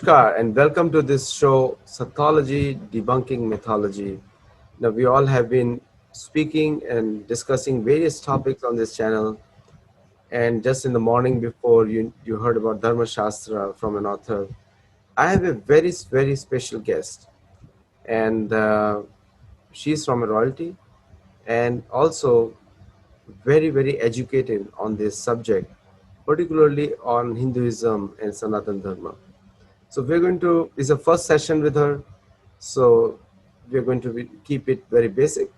Namaskar and welcome to this show, Sattology, Debunking Mythology. Now, we all have been speaking and discussing various topics on this channel. And just in the morning before you heard about Dharma Shastra from an author, I have a very special guest. And she's from a royalty and also very educated on this subject, particularly on Hinduism and Sanatan Dharma. So we're going to, it's a first session with her. So we're going to keep it very basic,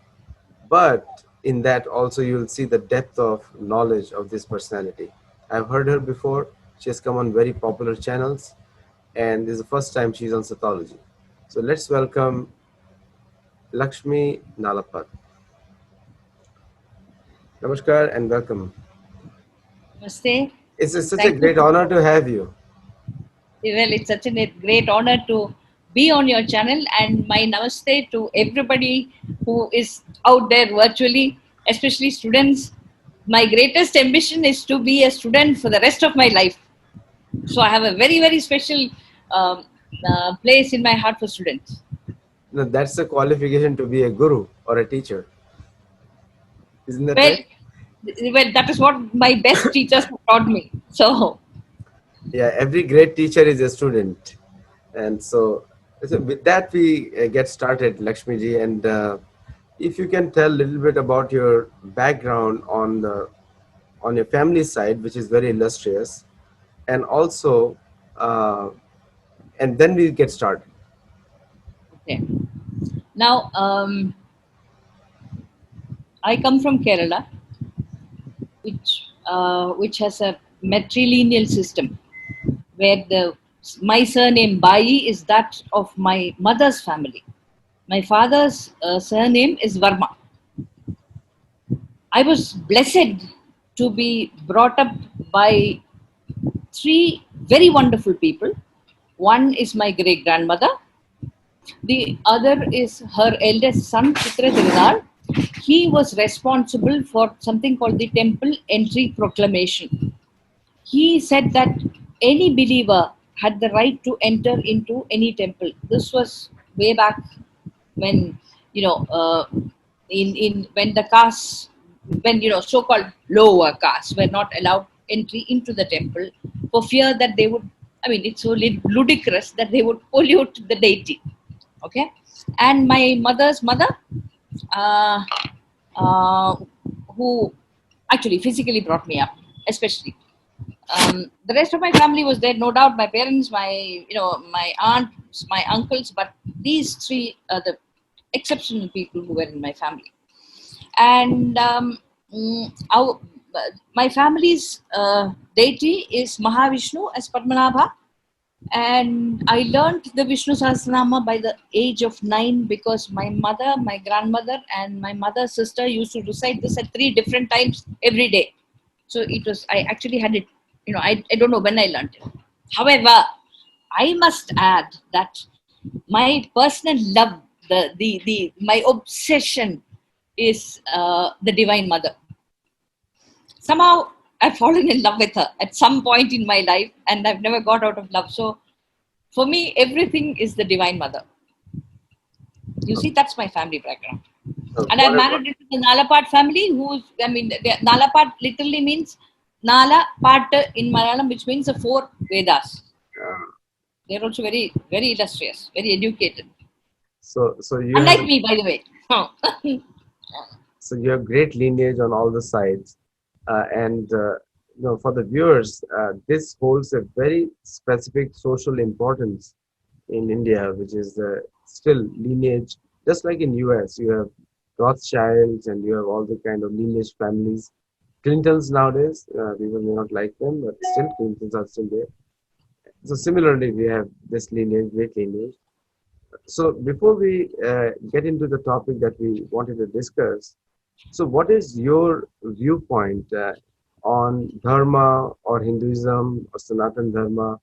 but in that also you'll see the depth of knowledge of this personality. I've heard her before. She has come on very popular channels and this is the first time she's on Sattology. So let's welcome Lakshmi Nalapat. Namaskar and welcome. Namaste. It's such a Thank great you. honor to have you. Well, it's such a great honor to be on your channel, and my namaste to everybody who is out there virtually, especially students. My greatest ambition is to be a student for the rest of my life. So I have a very special um, place in my heart for students. Now, that's the qualification to be a guru or a teacher. Isn't that Well, right? that is what my best teachers have taught me. So Yeah, every great teacher is a student. And so with that, we get started, Lakshmi ji. And if you can tell a little bit about your background on your family side, which is very illustrious, and also, uh, and then we get started. okay. Now I come from Kerala, which has a matrilineal system where my surname Bai is that of my mother's family. My father's surname is Varma. I was blessed to be brought up by three very wonderful people. One is my great grandmother. The other is her eldest son, Chitra Tirunal. He was responsible for something called the Temple Entry Proclamation. He said that any believer had the right to enter into any temple. This was way back when, you know, in when the castes, when so-called lower castes were not allowed entry into the temple for fear that they would. I mean, it's so ludicrous that they would pollute the deity. Okay, and my mother's mother, uh, uh, who actually physically brought me up, especially. The rest of my family was there, no doubt. My parents, my aunts, my uncles, but these three are the exceptional people who were in my family. And my family's deity is Mahavishnu as Padmanabha, and I learned the Vishnu Sahasranama by the age of 9 because my mother, my grandmother, and my mother's sister used to recite this at 3 different times every day. So it was, I actually had it, I don't know when I learned it. However, I must add that my personal love, my obsession is the Divine Mother. Somehow I've fallen in love with her at some point in my life, and I've never got out of love. So for me, everything is the Divine Mother. You see, that's my family background. And I'm married into the Nalapat family, Nalapat literally means Nala Pat in Malayalam, which means the 4 Vedas. They're also very illustrious, very educated. So you Unlike have me, by the way. so you have great lineage on all the sides, and for the viewers, this holds a very specific social importance in India, which is still lineage. Just like in US, you have Rothschilds and you have all the kind of lineage families. Clintons nowadays, people may not like them, but still Clintons are still there. So similarly, we have this lineage, great lineage. So before we get into the topic that we wanted to discuss, so what is your viewpoint on Dharma or Hinduism or Sanatan Dharma?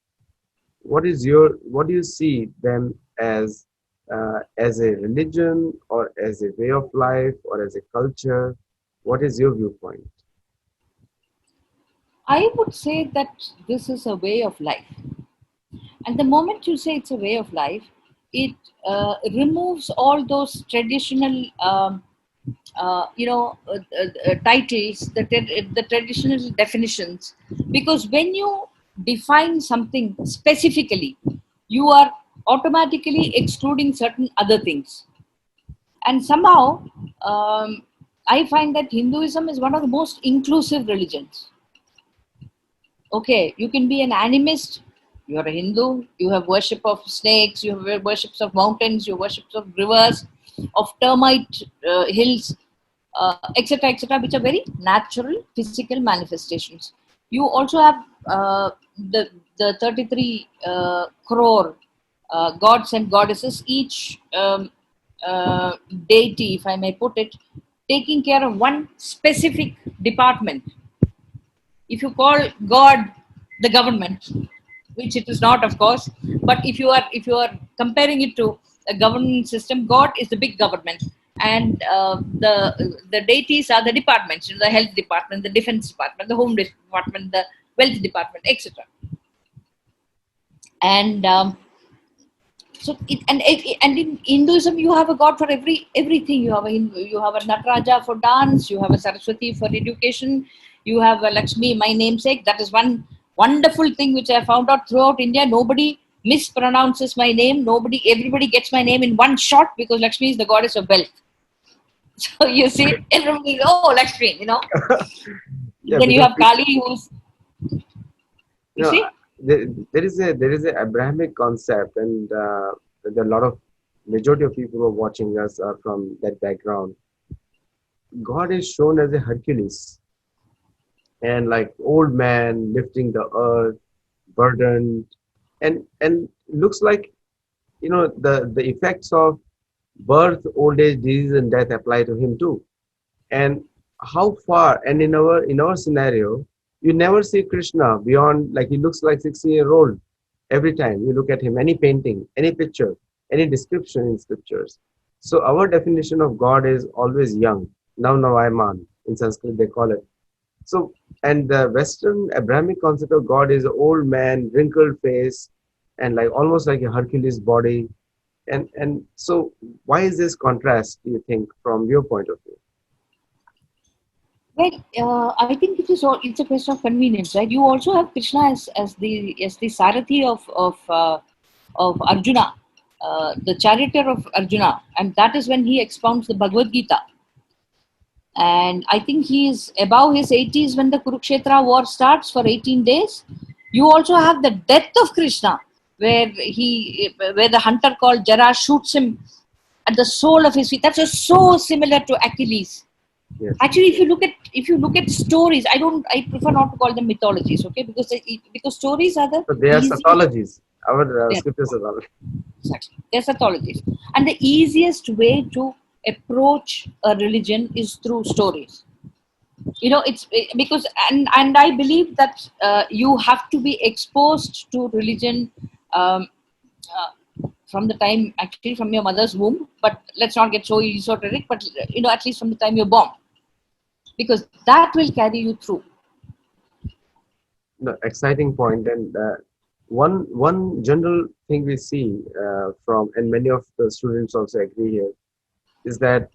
What do you see them as a religion or as a way of life or as a culture? What is your viewpoint? I would say that this is a way of life. And the moment you say it's a way of life, it removes all those traditional, titles, the traditional definitions. Because when you define something specifically, you are automatically excluding certain other things. And somehow, I find that Hinduism is one of the most inclusive religions. Okay, you can be an animist, you're a Hindu, you have worship of snakes, you have worships of mountains, you have worships of rivers, of termite hills, etc., etc., which are very natural physical manifestations. You also have the 33 crore gods and goddesses, each deity, if I may put it, taking care of one specific department. If you call God the government, which it is not, of course, but if you are comparing it to a government system, God is the big government, and the deities are the departments, the health department, the defense department, the home department, the wealth department, etc. And so it, and in Hinduism you have a god for everything. You have a Nataraja for dance, you have a Saraswati for education, you have a Lakshmi, my namesake. That is one wonderful thing which I found out throughout India. Nobody mispronounces my name. Everybody gets my name in one shot, because Lakshmi is the goddess of wealth. So you see, everybody, oh, Lakshmi, Yeah, Then you because have Kali, who's, you you know, see. there is a Abrahamic concept, and there are a lot of majority of people who are watching us are from that background. God is shown as a Hercules, and like old man lifting the earth, burdened, and looks like, the effects of birth, old age, disease, and death apply to him too. And how far, and in our scenario, you never see Krishna beyond, like, he looks like 60-year-old every time you look at him, any painting, any picture, any description in scriptures. So our definition of God is always young. Now in Sanskrit they call it. So, and the Western Abrahamic concept of God is an old man, wrinkled face, and like almost like a Hercules body. And so why is this contrast, do you think, from your point of view? Well, I think it's a question of convenience, right? You also have Krishna as the Sarathi of Arjuna, the charioteer of Arjuna, and that is when he expounds the Bhagavad Gita. And I think he is above his 80s when the Kurukshetra war starts for 18 days. You also have the death of Krishna, where the hunter called Jara shoots him at the sole of his feet. That's just so similar to Achilles. Yes. Actually, if you look at stories, I prefer not to call them mythologies, okay? Because stories are the So they are easiest. Sattologies. Our Yeah, scriptures are all. exactly. They're Sattologies, and the easiest way to approach a religion is through stories. Because, and I believe that you have to be exposed to religion um, from the time, actually, from your mother's womb. But let's not get so esoteric. But at least from the time you're born, because that will carry you through. No, exciting point. And one general thing we see from, and many of the students also agree here, is that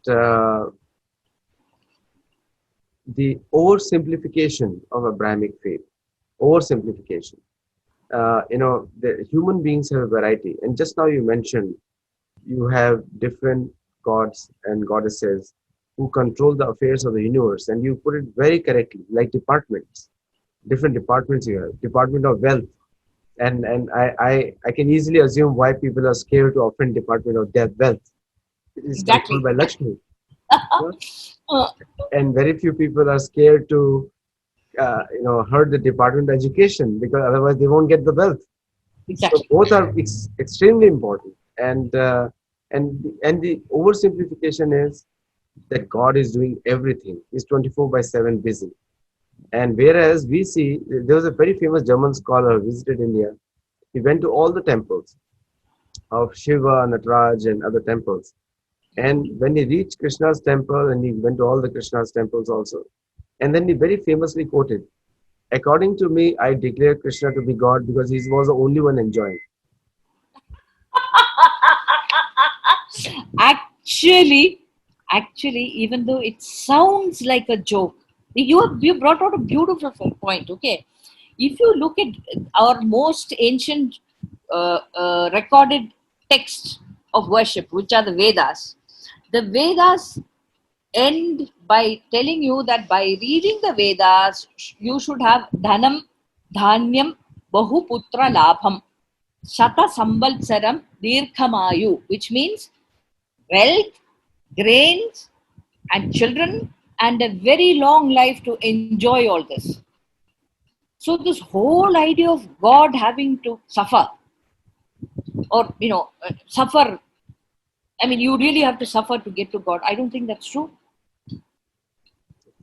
the oversimplification of Abrahamic faith, oversimplification. The human beings have a variety, and just now you mentioned you have different gods and goddesses who control the affairs of the universe, and you put it very correctly, like departments. Different departments you have. Department of wealth, and I can easily assume why people are scared to offend Department of death wealth. It is controlled Exactly. by Lakshmi. Yeah? Uh, And very few people are scared to hurt the Department of Education, because otherwise they won't get the wealth. So exactly. both are extremely important, and the oversimplification is that God is doing everything. He's 24/7 busy. And whereas we see, there was a very famous German scholar who visited India. He went to all the temples of Shiva, Nataraj, and other temples. And when he reached Krishna's temple, and he went to all the Krishna's temples also, and then he very famously quoted, "According to me, I declare Krishna to be God because he was the only one enjoying." Actually, even though it sounds like a joke, you brought out a beautiful point. Okay, if you look at our most ancient recorded texts of worship, which are the Vedas end by telling you that by reading the Vedas, you should have dhanam, dhanyam, bahuputra labham, shata samvalsaram, dirghamayu, which means wealth, grains, and children, and a very long life to enjoy all this. So this whole idea of God having to suffer, or suffer. I mean, you really have to suffer to get to God. I don't think that's true.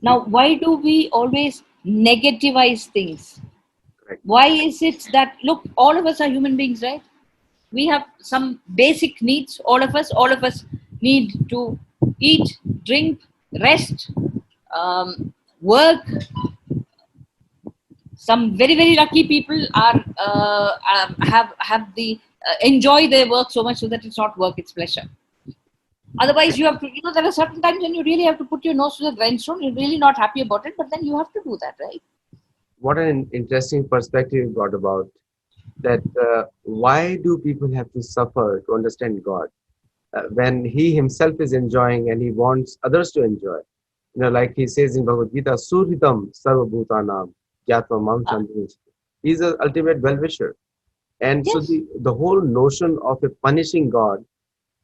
Now, why do we always negativize things? Correct. Why is it that, look, all of us are human beings, right? We have some basic needs, all of us need to eat, drink, rest, work. Some very, very lucky people have the enjoy their work so much so that it's not work, it's pleasure. Otherwise, you have to, there are certain times when you really have to put your nose to the grindstone. You're really not happy about it, but then you have to do that, right? What an interesting perspective you got about that. Why do people have to suffer to understand God when He Himself is enjoying and He wants others to enjoy? Like He says in Bhagavad Gita, Surhitam Sarvabhutanam Gyatva Mam Uh, Shanti. He's the ultimate well-wisher. And so yes, the whole notion of a punishing God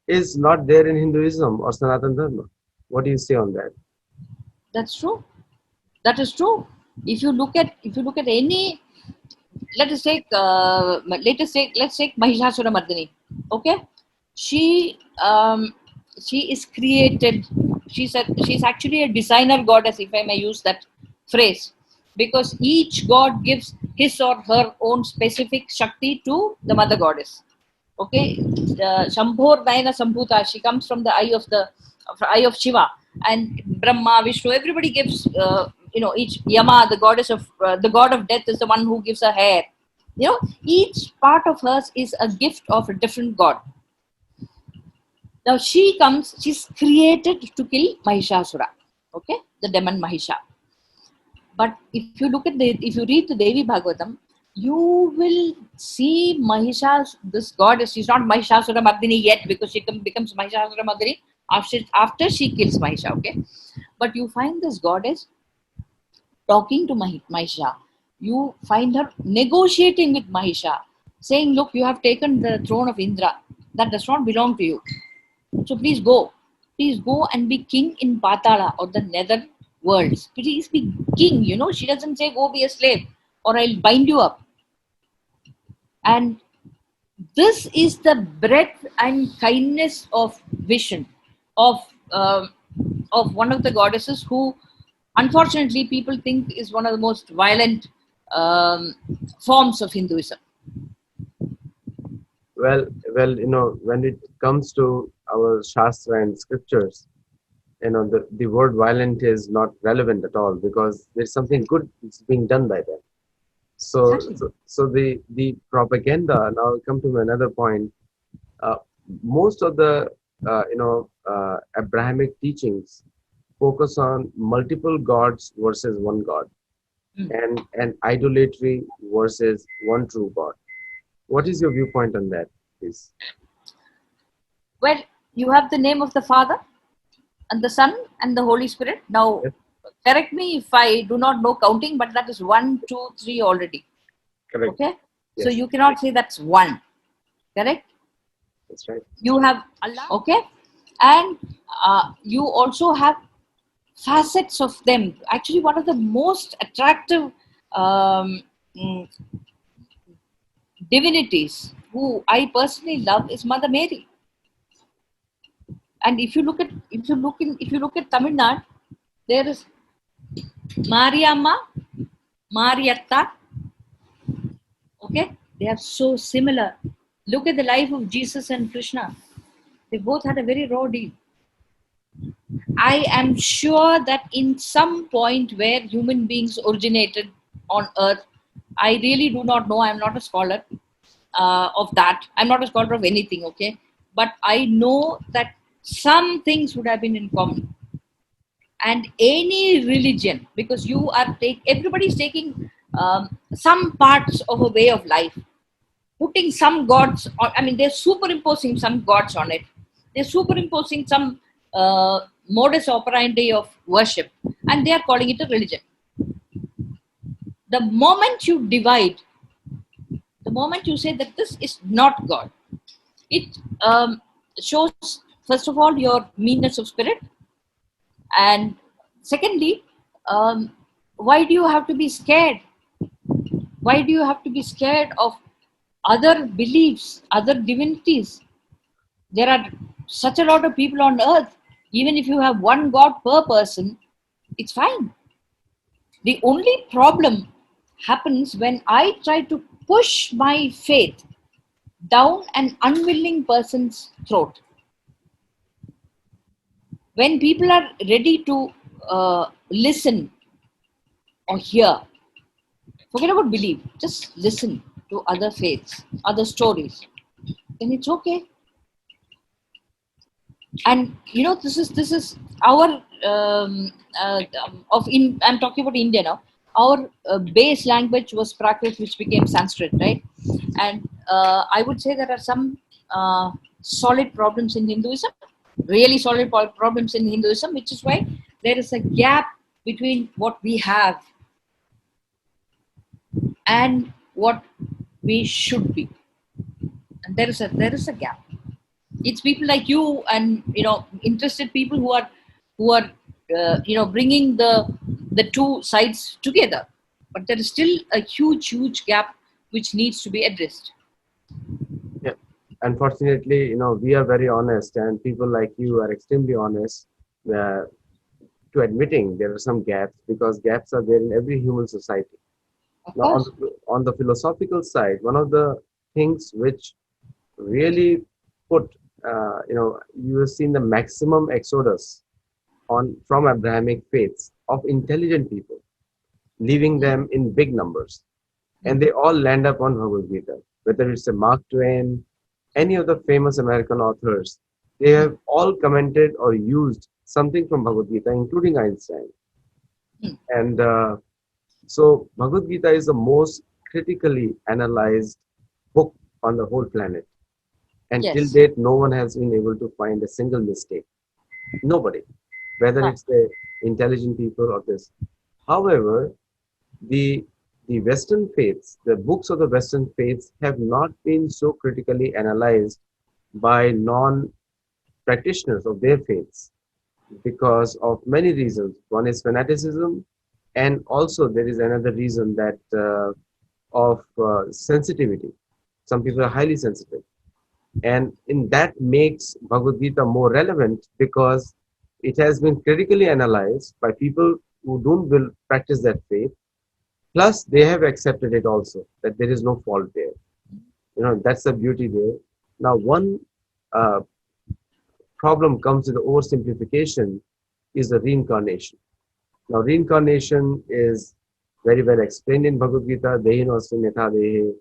is not there in Hinduism or Sanatana Dharma. What do you say on that? that's true. That is true. If you look at any, let us take let's take Mahishasura Mardini. Okay, she um, she is created. She's actually a designer goddess, if I may use that phrase, because each god gives his or her own specific shakti to the mother goddess. Okay, Shambhor Nayana Sambhuta. She comes from the eye of Shiva, and Brahma, Vishnu. Everybody gives. Each Yama, the god of death, is the one who gives her hair. Each part of hers is a gift of a different god. Now she comes. She's created to kill Mahishasura. Okay, the demon Mahisha. But if you read the Devi Bhagavatam, you will see Mahisha, this goddess. She's not Mahishasura Mardini yet, because she becomes Mahishasura Mardini after she kills Mahisha. Okay, but you find this goddess talking to Mahisha. You find her negotiating with Mahisha, saying, "Look, you have taken the throne of Indra. That does not belong to you. So please go. Please go and be king in Patala, or the nether worlds. Please be king." She doesn't say go be a slave or I'll bind you up. And this is the breadth and kindness of vision of um of one of the goddesses who, unfortunately, people think is one of the most violent um, forms of Hinduism. Well, when it comes to our Shastra and scriptures, the word violent is not relevant at all because there's something good that's being done by them. So, Exactly. so the propaganda. Now, I come to another point. Uh, Most of the Abrahamic teachings focus on multiple gods versus one God, Mm. and idolatry versus one true God. What is your viewpoint on that, please? Well, you have the name of the Father and the Son and the Holy Spirit. Now, Yes, correct me if I do not know counting, but that is one, two, three already. correct. Okay? So Yes, you cannot say that's one. Correct? that's right. You have Allah. Okay? And you also have facets of them. Actually, one of the most attractive um, mm, divinities who I personally love is Mother Mary. And if you look at Tamil Nadu, there is Mariamma, Mariatta. Okay, they are so similar. Look at the life of Jesus and Krishna. They both had a very raw deal. I am sure that in some point where human beings originated on earth, I really do not know. I'm not a scholar of that. I'm not a scholar of anything, okay? But I know that some things would have been in common. And any religion, because everybody's taking some parts of a way of life, putting some gods on, I mean, they're superimposing some gods on it. They're superimposing some modus operandi of worship, and they are calling it a religion. The moment you divide, the moment you say that this is not God, it shows, first of all, your meanness of spirit, and secondly, um, why do you have to be scared? Why do you have to be scared of other beliefs, other divinities? There are such a lot of people on earth. Even if you have one God per person, it's fine. The only problem happens when I try to push my faith down an unwilling person's throat. When people are ready to listen or hear, forget about belief, just listen to other faiths, other stories, then it's okay. And you know, this is our I'm talking about India now. Our base language was Prakrit, which became Sanskrit, right? And I would say there are some solid problems in Hinduism, really solid problems in Hinduism, which is why there is a gap between what we have and what we should be. And there is a gap. It's people like you and interested people who are bringing the two sides together, but there is still a huge gap which needs to be addressed. Yeah. Unfortunately, we are very honest, and people like you are extremely honest uh, to admitting there are some gaps, because gaps are there in every human society. Of Now, on course. the philosophical side, one of the things which really put, you have seen the maximum exodus from Abrahamic faiths of intelligent people, leaving them in big numbers, and they all land up on Bhagavad Gita. Whether it's a Mark Twain, any of the famous American authors, they have all commented or used something from Bhagavad Gita, including Einstein. And so Bhagavad Gita is the most critically analyzed book on the whole planet. And till Yes. date, no one has been able to find a single mistake. Nobody, whether Right. it's the intelligent people or this. However, the the Western faiths, the books of the Western faiths have not been so critically analyzed by non-practitioners of their faiths because of many reasons. One is fanaticism, and also there is another reason that of sensitivity. Some people are highly sensitive, and in that makes Bhagavad Gita more relevant because it has been critically analyzed by people who don't will practice that faith. Plus, they have accepted it also that there is no fault there. That's the beauty there. Now, one uh, problem comes with the oversimplification is the reincarnation. Now, reincarnation is very well explained in Bhagavad Gita, Dehinosya Netha Dehe,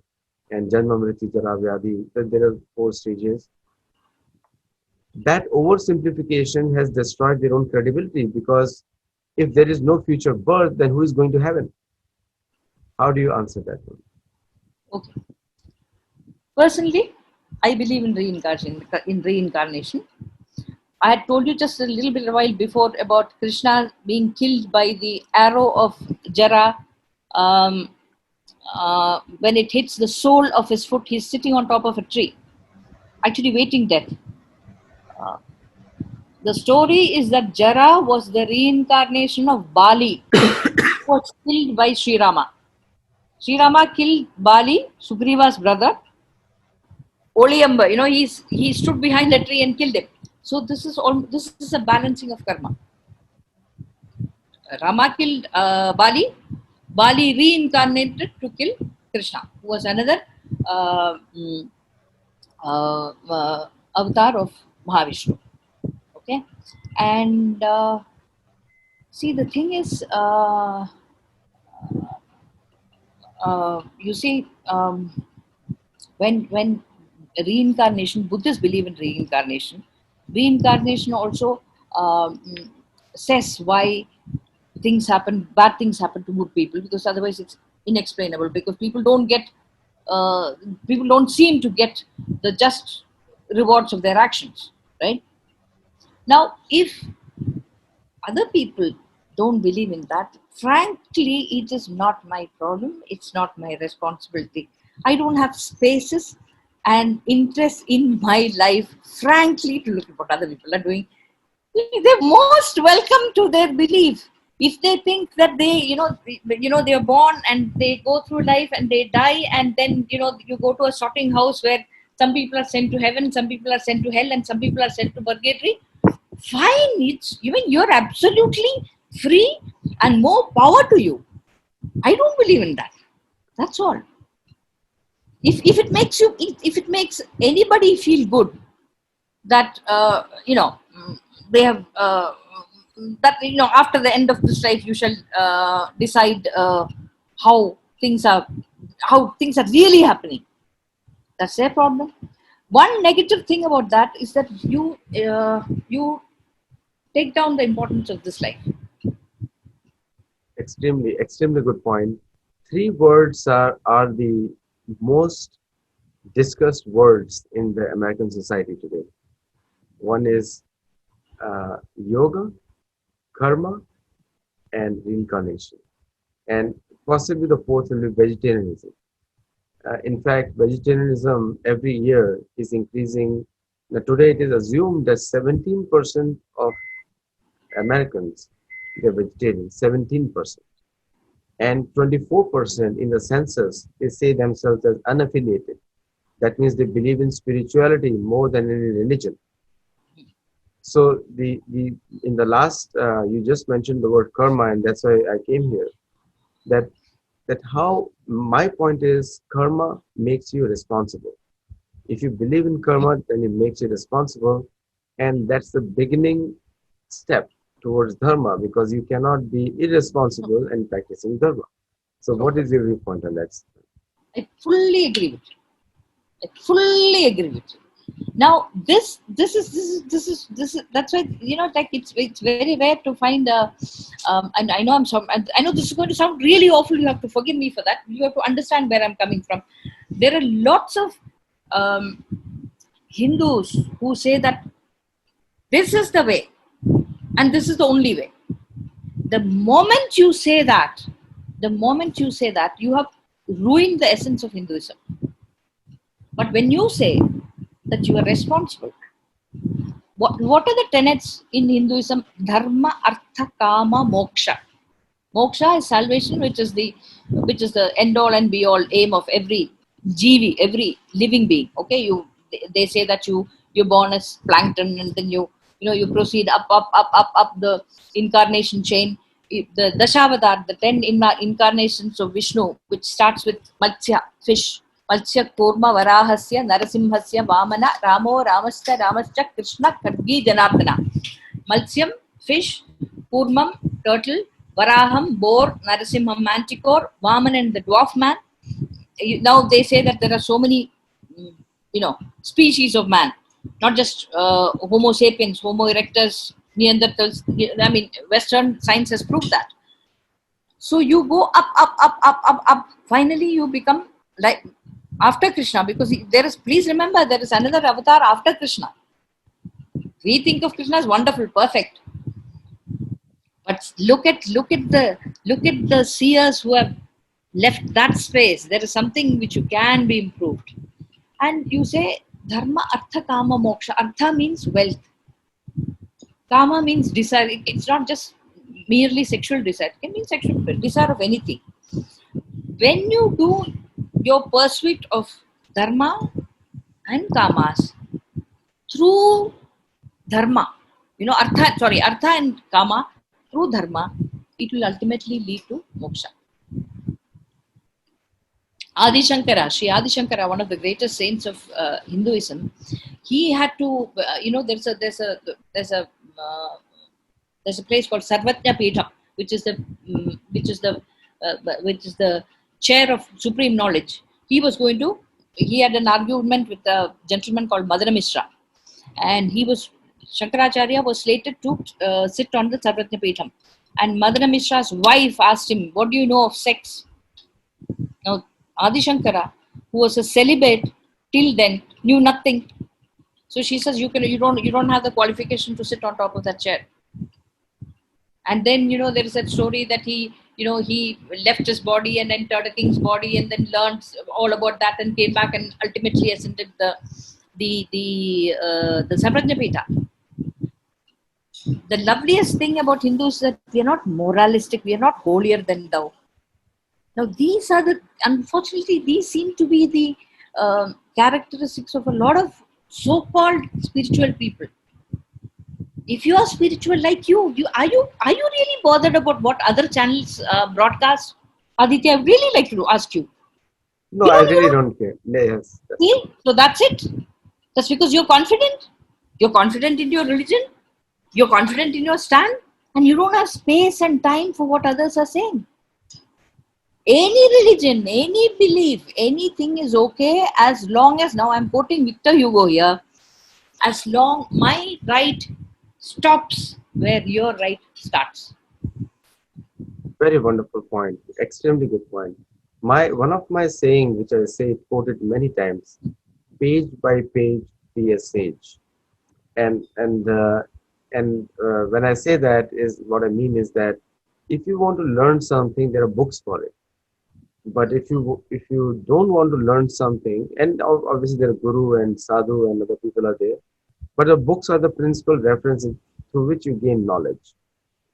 and Janma Mrityu Jara Vyadhi. There are 4 stages. That oversimplification has destroyed their own credibility, because if there is no future birth, then who is going to heaven? How do you answer that one? Okay. Personally, I believe in reincarnation. I had told you just a little bit a while before about Krishna being killed by the arrow of Jara. Um, when it hits the sole of his foot, he's sitting on top of a tree, actually waiting death. The story is that Jara was the reincarnation of Bali, who was killed by Sri Rama. Sri Rama killed Bali, Sugriva's brother. Oliamba, he stood behind the tree and killed him. So this is a balancing of karma. Rama killed Bali. Bali reincarnated to kill Krishna, who was another uh, mm, avatar of Mahavishnu. Okay, and see, the thing is, you see, when reincarnation, Buddhists believe in reincarnation. Reincarnation also says why bad things happen to good people, because otherwise it's inexplainable, because uh, people don't seem to get the just rewards of their actions, right? Now, if other people don't believe in that, frankly, it is not my problem. It's not my responsibility. I don't have spaces and interest in my life, frankly, to look at what other people are doing. They're most welcome to their belief. If they think that they are born and they go through life and they die, and then you go to a sorting house where some people are sent to heaven, some people are sent to hell, and some people are sent to purgatory. Fine, it's even you're absolutely free, and more power to you. I don't believe in that. That's all. If it makes if it makes anybody feel good that they have that after the end of this life you shall decide how things are how things are really happening, that's their problem. One negative thing about that is that you take down the importance of this life. Extremely good point. Three words are the most discussed words in the American society today. One is yoga, karma, and reincarnation. And possibly the fourth will be vegetarianism. In fact, vegetarianism every year is increasing. Now, today it is assumed that 17% of Americans they're vegetarian, 17%. And 24% in the census, they say themselves as unaffiliated. That means they believe in spirituality more than any religion. So the in the last you just mentioned the word karma, and that's why I came here. That that how my point is karma makes you responsible. If you believe in karma, then it makes you responsible, and that's the beginning step towards dharma because you cannot be irresponsible and practicing dharma. So, what is your viewpoint on that? I fully agree with you. I fully agree with you. Now, this is that's why like it's very rare to find and I know I know this is going to sound really awful. You have to forgive me for that. You have to understand where I'm coming from. There are lots of um, Hindus who say that this is the way and this is the only way. The moment you say that, you have ruined the essence of Hinduism. But when you say that you are responsible, what are the tenets in Hinduism? Dharma, Artha, Kama, Moksha. Moksha is salvation, which is the end all and be all aim of every jivi, every living being. Okay, they say that you're born as plankton, and then you proceed up the incarnation chain. The Dashavatar, the 10 incarnations of Vishnu, which starts with Matsya, fish, Matsya, Kurma, Varahasya, Narasimhasya, Vamana, Ramo, Ramascha, Krishna, Kadgi, Janardana. Malsyam, fish, Kurmam, turtle, Varaham, boar, Narasimham, manticore, Vaman, and the dwarf man. Now they say that there are so many, species of man, not just Homo sapiens, Homo erectus, Neanderthals. I mean, Western science has proved that. So you go up. Finally, you become like after Krishna, because there is. Please remember, there is another avatar after Krishna. We think of Krishna as wonderful, perfect, but look at the seers who have left that space. There is something which you can be improved. And you say dharma, artha, kama, moksha. Artha means wealth. Kama means desire. It's not just merely sexual desire. It can mean sexual desire of anything. When you do your pursuit of dharma and kamas through dharma, artha and kama through dharma, it will ultimately lead to moksha. Sri Adi Shankara, one of the greatest saints of Hinduism, he had to, uh, there's a place called Sarvatya Peetham, which is the chair of supreme knowledge. He had an argument with a gentleman called Madana Mishra, and he was Shankaracharya was slated to sit on the Sarvatna Peetham. And Madana Mishra's wife asked him, "What do you know of sex?" Now, Adi Shankara, who was a celibate till then, knew nothing. So she says, you don't have the qualification to sit on top of that chair. And then, there is that story that he left his body and entered a king's body, and then learned all about that and came back and ultimately ascended the Saprajapita. The loveliest thing about Hindus is that we are not moralistic, we are not holier than thou. Now, unfortunately, these seem to be the characteristics of a lot of so-called spiritual people. If you are spiritual like are you really bothered about what other channels broadcast? Aditya, I really like to ask you. No, I really don't care. Yes. See? So that's it. That's because you're confident. You're confident in your religion. You're confident in your stand. And you don't have space and time for what others are saying. Any religion, any belief, anything is okay as long as, now I'm quoting Victor Hugo here, as long my right stops where your right starts. Very wonderful point. Extremely good point. One of my saying, which I say quoted many times, page by page be a sage. And when I say that, is what I mean is that if you want to learn something, there are books for it. But if you don't want to learn something, and obviously there are guru and sadhu and other people are there, but the books are the principal references through which you gain knowledge.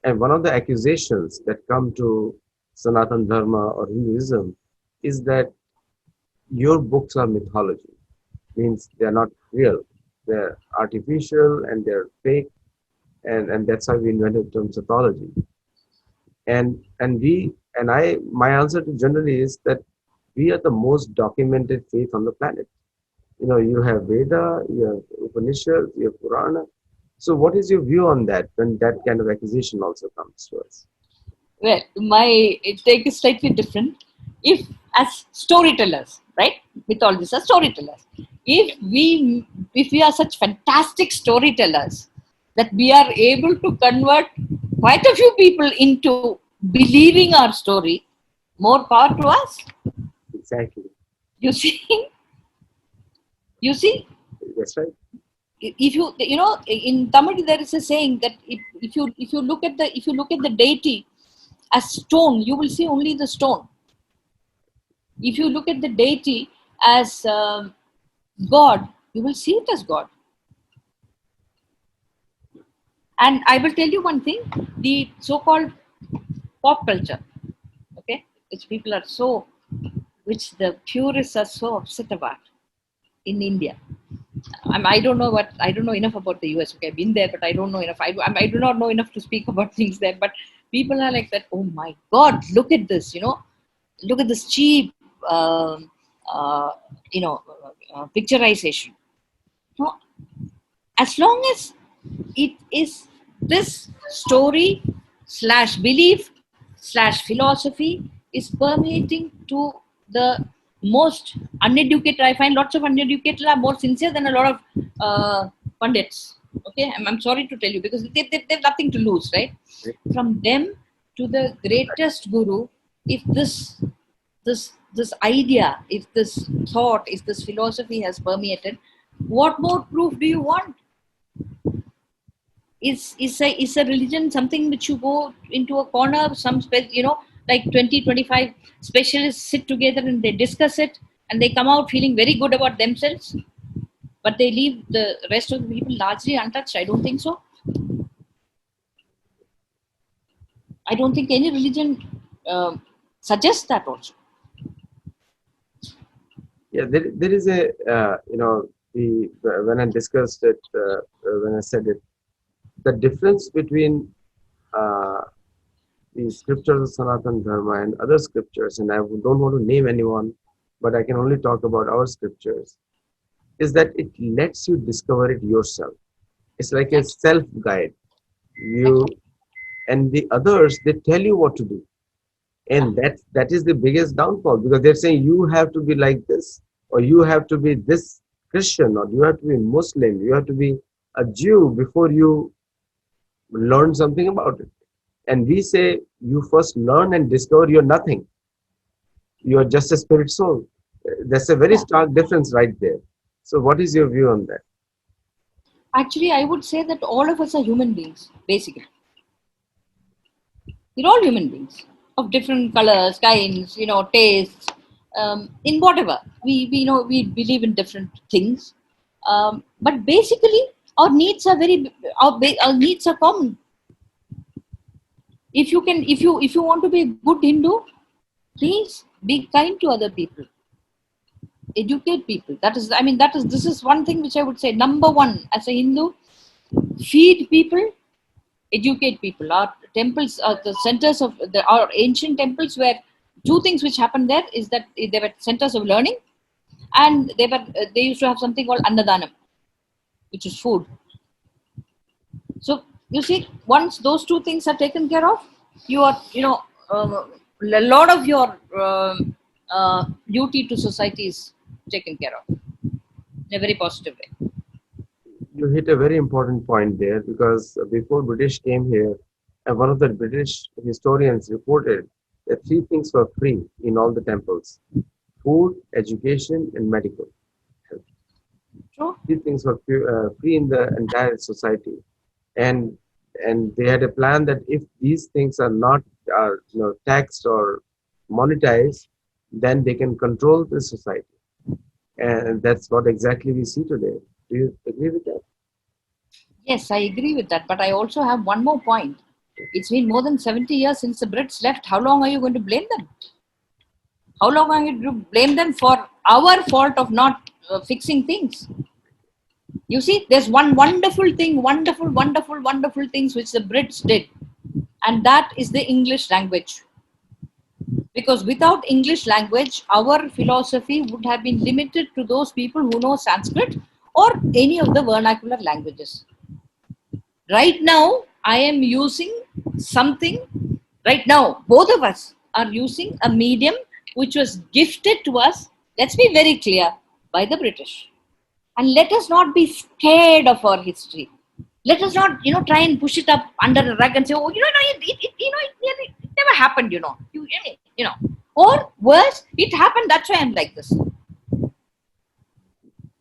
And one of the accusations that come to Sanatan Dharma or Hinduism is that your books are mythology, means they're not real, they're artificial and they're fake, and that's how we invented the term Sattology. And my answer to generally is that we are the most documented faith on the planet. You have Veda, you have Upanishad, you have Purana. So what is your view on that when that kind of accusation also comes to us? Well, my take is slightly different. If, as storytellers, right, mythologists are storytellers. If we are such fantastic storytellers that we are able to convert quite a few people into believing our story, more power to us. Exactly. You see, you see. That's right. If in Tamil there is a saying that if you look at the deity as stone, you will see only the stone. If you look at the deity as God, you will see it as God. And I will tell you one thing: the so-called pop culture, okay, which the purists are so upset about in India. I don't know enough about the US. Okay, I've been there, but I don't know enough. I do not know enough to speak about things there. But people are like that. Oh my God! Look at this. Look at this cheap, uh, picturization. No, as long as it is this story slash belief slash philosophy is permeating to the most uneducated. I find lots of uneducated are more sincere than a lot of pundits. Okay, I'm sorry to tell you, because they have nothing to lose, right? From them to the greatest guru, if this idea, if this thought, if this philosophy has permeated, what more proof do you want? Is a religion something which you go into a corner, like 20-25 specialists sit together and they discuss it and they come out feeling very good about themselves, but they leave the rest of the people largely untouched? I don't think so. I don't think any religion suggests that also. Yeah, there is a, when I discussed it, when I said it, the difference between uh, the scriptures of Sanatan Dharma and other scriptures, and I don't want to name anyone, but I can only talk about our scriptures, is that it lets you discover it yourself. It's like a self-guide. And the others, they tell you what to do. And that is the biggest downfall, because they're saying you have to be like this, or you have to be this Christian, or you have to be, you have to be this, or you have to be that. And that is the biggest downfall, because they're saying you have to be like this, or you have to be Muslim, you have to be, and you have to be a Jew before you learn something about it. And we say you first learn and discover you're nothing. You're just a spirit soul. That's a very Yeah. stark difference right there. So, what is your view on that? Actually, I would say that all of us are human beings, basically. We're all human beings of different colors, kinds, tastes, in whatever. We believe in different things. But basically, our needs are our needs are common. If you want to be a good Hindu, please be kind to other people, educate people. This is one thing which I would say. Number one, as a Hindu, feed people, educate people. Our temples are the centers of our ancient temples were two things which happened there is that they were centers of learning, and they used to have something called annadanam, which is food. So you see, once those two things are taken care of, you are, a lot of your duty to society is taken care of in a very positive way. You hit a very important point there because before British came here, one of the British historians reported that three things were free in all the temples: food, education, and medical help. True. Three things were free in the entire society, and they had a plan that if these things are not taxed or monetized, then they can control the society, and that's what exactly we see today. Do you agree with that? Yes, I agree with that. But I also have one more point. It's been more than 70 years since the Brits left. How long are you going to blame them? How long are you going to blame them for our fault of not fixing things? You see, there's one wonderful thing, wonderful things which the Brits did, and that is the English language. Because without English language, our philosophy would have been limited to those people who know Sanskrit or any of the vernacular languages. Right now, I am using something, right now, both of us are using a medium which was gifted to us, let's be very clear, by the British. And let us not be scared of our history. Let us not, try and push it up under the rug and say, oh, it never happened, or worse, it happened. That's why I'm like this.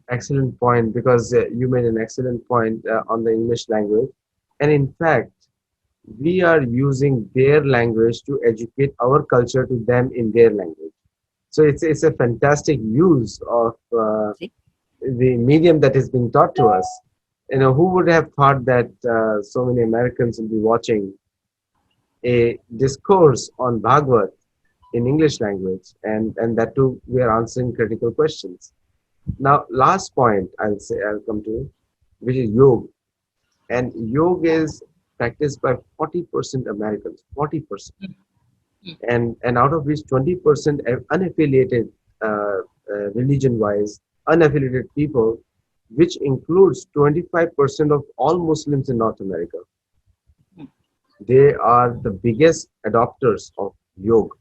Excellent point, because you made an excellent point on the English language. And in fact, we are using their language to educate our culture to them in their language. So it's a fantastic use of See? the medium that is being taught to us. Who would have thought that so many Americans will be watching a discourse on Bhagavad in English language, and that too we are answering critical questions. Now, last point I'll come to, which is yoga. And yoga is practiced by 40% Americans, 40%. And out of which 20% are unaffiliated, religion-wise, unaffiliated people, which includes 25% of all Muslims in North America. They are the biggest adopters of yoga.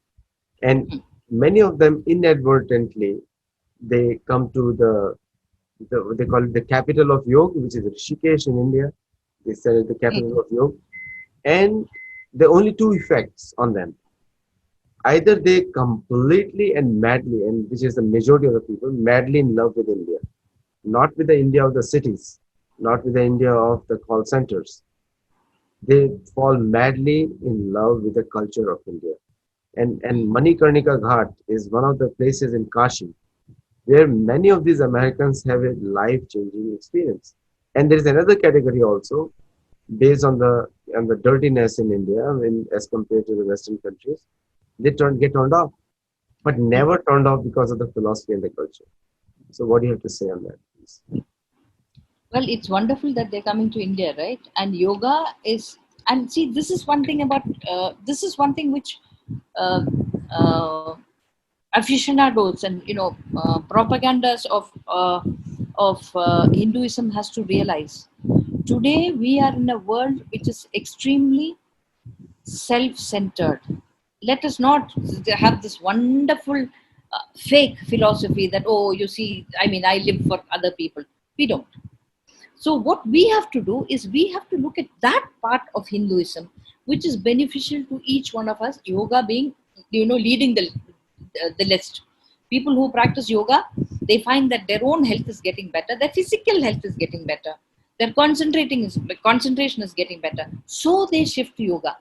And many of them inadvertently, they come to they call it the capital of yoga, which is Rishikesh in India. They said it's the capital of yoga. And there are only two effects on them. Either they completely and madly, and which is the majority of the people, madly in love with India. Not with the India of the cities, not with the India of the call centers. They fall madly in love with the culture of India. And Manikarnika Ghat is one of the places in Kashi where many of these Americans have a life-changing experience. And there is another category also based on the dirtiness in India as compared to the Western countries. They get turned off, but never turned off because of the philosophy and the culture. So what do you have to say on that, please? Well, it's wonderful that they're coming to India, right? And yoga is, and see, this is one thing which uh, uh, aficionados and propagandas of Hinduism has to realize. Today, we are in a world which is extremely self-centered. Let us not have this wonderful fake philosophy that, oh, you see, I live for other people. We don't. So what we have to do is we have to look at that part of Hinduism which is beneficial to each one of us. Yoga being, leading the list. People who practice yoga, they find that their own health is getting better, their physical health is getting better, their concentration is getting better. So they shift to yoga.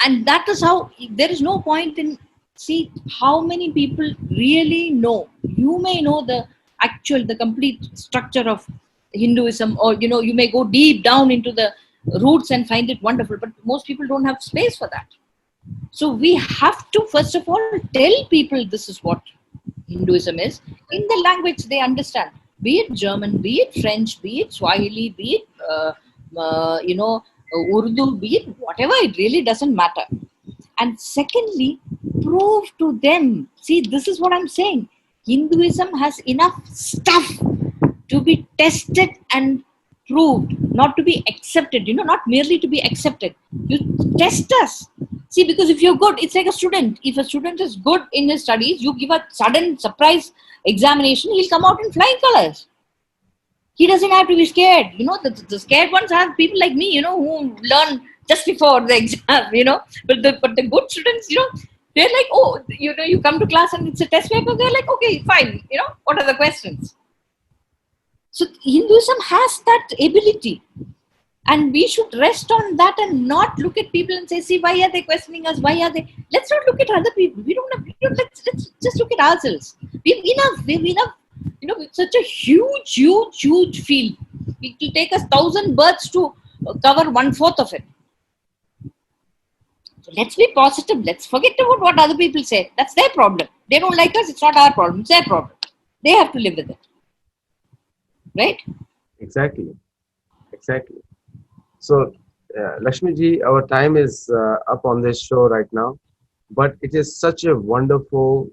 And that is how there is no point in see how many people really know. You may know the complete structure of Hinduism, or you may go deep down into the roots and find it wonderful, but most people don't have space for that. So we have to first of all tell people this is what Hinduism is in the language they understand, be it German, be it French, be it Swahili, be it Urdu, be it whatever. It really doesn't matter. And secondly, prove to them. See, this is what I'm saying. Hinduism has enough stuff to be tested and proved, not to be accepted, not merely to be accepted. You test us. See, because if you're good, it's like a student. If a student is good in his studies, you give a sudden surprise examination, he'll come out in flying colors. He doesn't have to be scared. The scared ones are people like me, who learn just before the exam, But the good students, they're like, oh, you come to class and it's a test paper. They're like, okay, fine. What are the questions? So Hinduism has that ability. And we should rest on that and not look at people and say, see, why are they questioning us? Why are they? Let's not look at other people. We don't have, let's just look at ourselves. We've enough. It's such a huge field. It will take us 1,000 births to cover 1/4 of it. So let's be positive. Let's forget about what other people say. That's their problem. They don't like us. It's not our problem. It's their problem. They have to live with it. Right? Exactly. So, Lakshmi ji, our time is up on this show right now, but it is such a wonderful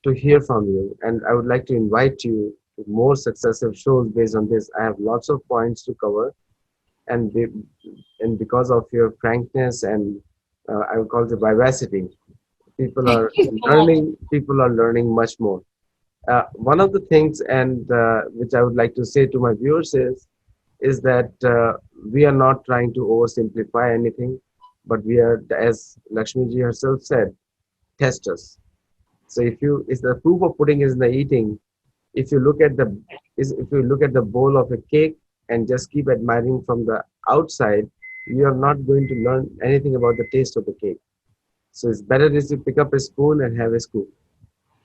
to hear from you, and I would like to invite you to more successive shows based on this. I have lots of points to cover, and because of your frankness and I would call it vivacity, people Thank are you so much. learning. People are learning much more. One of the things, and which I would like to say to my viewers is that we are not trying to oversimplify anything, but we are, as Lakshmi ji herself said, test us. So if the proof of pudding is in the eating, if you look at the bowl of a cake and just keep admiring from the outside, you are not going to learn anything about the taste of the cake. So it's better is to pick up a spoon and have a scoop.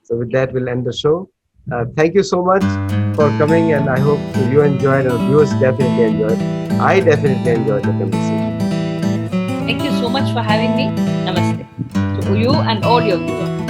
So with that, we'll end the show. Thank you so much for coming, and I hope you enjoyed, and viewers definitely enjoyed. I definitely enjoyed the conversation. Thank you so much for having me. Namaste to you and all your viewers.